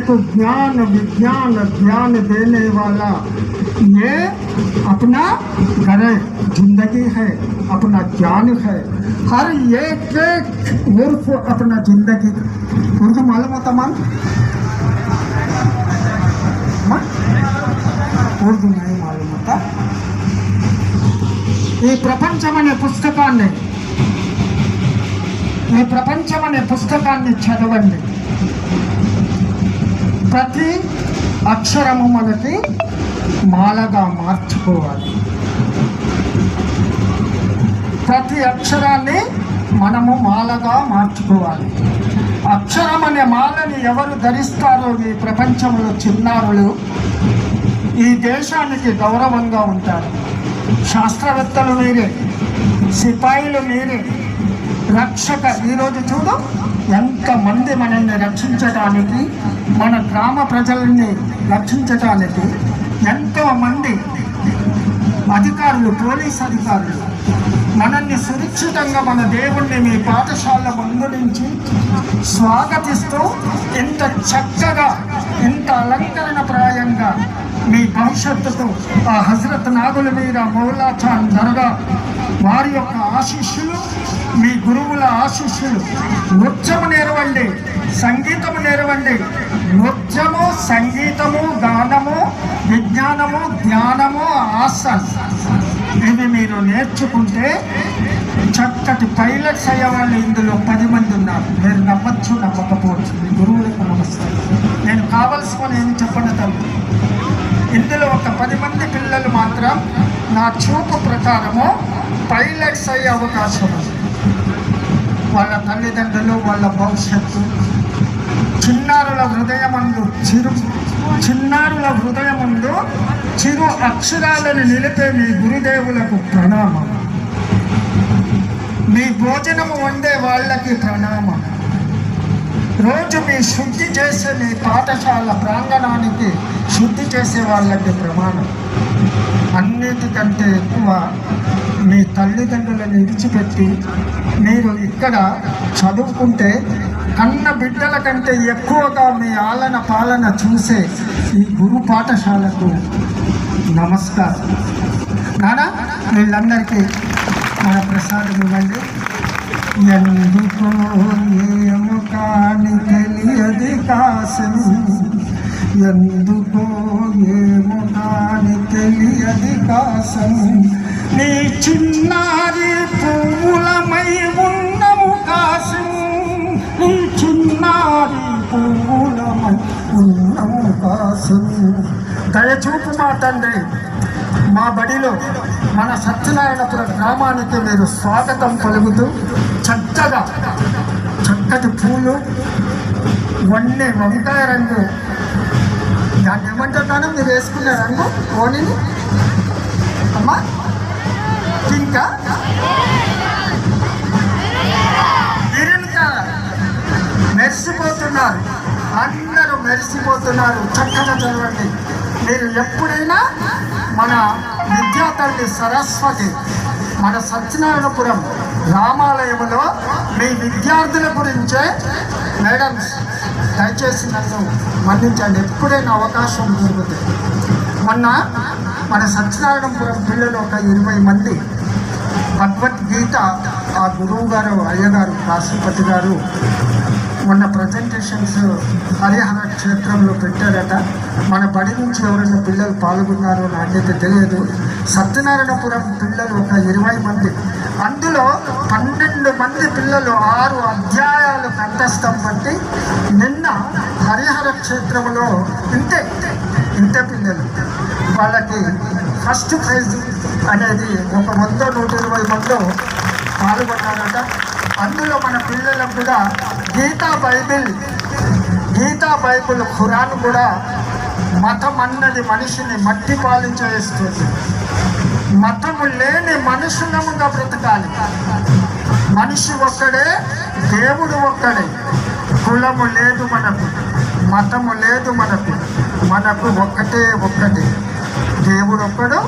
को ज्ञान विज्ञान ज्ञान देने वाला ये अपना घर है, जिंदगी है, अपना ज्ञान है। हर एक उर्फ अपना जिंदगी। उर्दू मालूम होता मान उर्दू नहीं मालूम होता। ఈ ప్రపంచం అనే పుస్తకాన్ని చదవండి. ప్రతి అక్షరము మనకి మాలగా మార్చుకోవాలి. ప్రతి అక్షరాన్ని మనము మాలగా మార్చుకోవాలి. అక్షరం అనే మాలని ఎవరు ధరిస్తారో ఈ ప్రపంచంలో చిన్నారులు ఈ దేశానికి గౌరవంగా ఉంటారు. శాస్త్రవేత్తలు మీరే, సిపాయిలు మీరే, రక్షక. ఈరోజు చూడు ఎంతమంది మనల్ని రక్షించడానికి, మన గ్రామ ప్రజల్ని రక్షించడానికి ఎంతోమంది అధికారులు, పోలీస్ అధికారులు మనల్ని సురక్షితంగా మన దేవుణ్ణి మీ పాఠశాల ముందు నుంచి స్వాగతిస్తూ ఇంత చక్కగా, ఇంత అలంకరణ ప్రాయంగా మీ భవిష్యత్తుకు ఆ హజరత్ నాగుల మీద మౌలా చాంద్ దర్గా వారి యొక్క ఆశీస్సులు, మీ గురువుల ఆశీస్సులు. నృత్యము నేర్వండి, సంగీతము నేర్వండి. నృత్యము, సంగీతము, గానము, విజ్ఞానము, ధ్యానము, ఆసన్ ఇవి మీరు నేర్చుకుంటే చక్కటి పైలట్స్ అయ్యేవాళ్ళు ఇందులో 10 మంది ఉన్నారు. మీరు నమ్మచ్చు, నమ్మకపోవచ్చు. మీ గురువులకు నమస్కారం. నేను కావలసుకొని ఏమి చెప్పను తల్లి. ఇందులో ఒక 10 మంది పిల్లలు మాత్రం నా చూపు ప్రకారము పైలట్స్ అయ్యే అవకాశం ఉంది. వాళ్ళ తల్లిదండ్రులు, వాళ్ళ భవిష్యత్తు. చిన్నారుల హృదయమందు చిరు అక్షరాలను నిలిపే మీ గురుదేవులకు ప్రణామం. మీ భోజనము వండే వాళ్ళకి ప్రణామం. రోజు మీ శుద్ధి చేసే మీ పాఠశాల ప్రాంగణానికి శుద్ధి చేసే వాళ్ళకి ప్రమాణం. అన్నిటికంటే ఎక్కువ మీ తల్లిదండ్రులను విడిచిపెట్టి మీరు ఇక్కడ చదువుకుంటే కన్న బిడ్డల కంటే ఎక్కువగా మీ ఆలన పాలన చూసే ఈ గురు పాఠశాలకు నమస్కారం. నానా వీళ్ళందరికీ మన ప్రసాదం ఇవ్వండి. ఎందుకో ఏమో కాని తెలియది కాసము, ఎందుకో ఏమో కాని తెలియది కాసము, నీ చిన్నారి పువ్వులమై ఉన్నము కాసము, నీ చిన్నారి పువ్వులమై ఉన్నము కాసము. దయచూపు మా తండ్రి, మా బడిలో మన సత్యనారాయణపురం గ్రామానికి మీరు స్వాగతం పలుకుతూ చక్కటి పూలు, వంకాయ రంగు, దాన్ని ఏమంటారు మీరు వేసుకునే రంగు ఓనిని అమ్మా, ఇంకా మెరిసిపోతున్నారు, అందరూ మెరిసిపోతున్నారు. చక్కగా చదవండి. మీరు ఎప్పుడైనా మన విద్యాతల్లి సరస్వతి మన సత్యనారాయణపురం రామాలయంలో మీ విద్యార్థుల గురించే మేడమ్స్ దయచేసి నన్ను మన్నించండి. ఎప్పుడైనా అవకాశం దొరుకుతుంది. మొన్న మన సత్యనారాయణపురం పిల్లలు ఒక 20 మంది భగవద్గీత ఆ గురువు గారు, అయ్యగారు, కాశీపతి గారు మొన్న ప్రజెంటేషన్స్ హరిహర క్షేత్రంలో పెట్టారట. మన బడి నుంచి ఎవరైనా పిల్లలు పాల్గొన్నారో నాకైతే తెలియదు. సత్యనారాయణపురం పిల్లలు ఒక 20 మంది, అందులో 12 మంది పిల్లలు 6 అధ్యాయాలు కంఠస్థం పట్టి నిన్న హరిహర క్షేత్రంలో ఇంతే పిల్లలు వాళ్ళకి ఫస్ట్ ప్రైజ్ అనేది ఒక 100-120 మంది పాల్గొన్నారట. అందులో మన పిల్లలకు కూడా గీతా బైబిల్ ఖురాన్ కూడా మతం అన్నది మనిషిని మట్టి పాలించేస్తుంది. మతము లేని మనుషులముగా బ్రతకాలి. మనిషి ఒక్కడే, దేవుడు ఒక్కడే. కులము లేదు మనకు, మతము లేదు మనకు ఒక్కటే దేవుడు ఒక్కడు,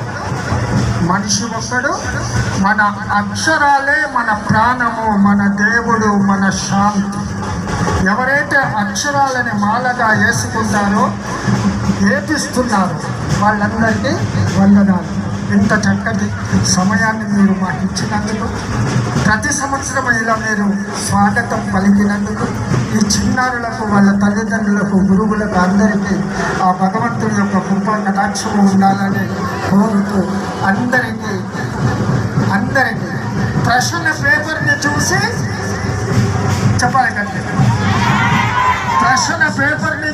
మనిషి ఒక్కడు. మన అక్షరాలే మన ప్రాణము, మన దేవుడు, మన శాంతి. ఎవరైతే అక్షరాలని మాలగా వేసుకుంటారో ఏపిస్తున్నారు వాళ్ళందరికీ వందనాలు. ఇంత చక్కటి సమయాన్ని మీరు మాకు ఇచ్చినందుకు, ప్రతి సంవత్సరం ఇలా మీరు స్వాగతం పలికినందుకు, ఈ చిన్నారులకు వాళ్ళ తల్లిదండ్రులకు గురువులకు అందరికీ ఆ భగవంతుడి యొక్క కృపా కటాక్షము ఉండాలని కోరుతూ అందరికీ ప్రశ్న పేపర్ని చూసి చెప్పాలి కండి, ప్రశ్న పేపర్ని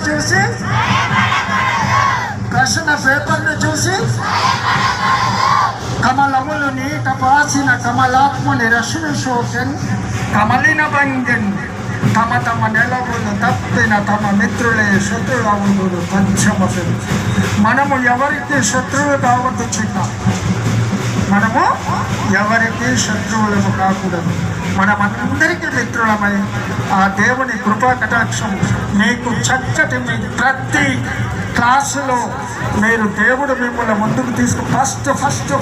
చూసి కమలములు నీట పాసిన కమలాత్ముని రశ్మి శోకన్ కమలిన భంగన్ తమ నెలవులు తప్పిన తమ మిత్రులే శత్రులవులు పంచమసు. మనము ఎవరికి శత్రువులు కావద్దు చిన్న, మనము ఎవరికి శత్రువులను కాకూడదు. మనమందరికీ మిత్రులమై ఆ దేవుని కృపా కటాక్షం మీకు చక్కటి మీ ప్రతి క్లాసులో మీరు దేవుడు మిమ్మల్ని ముందుకు తీసుకు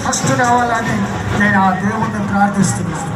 ఫస్ట్ రావాలని నేను ఆ దేవుడిని ప్రార్థిస్తున్నాను.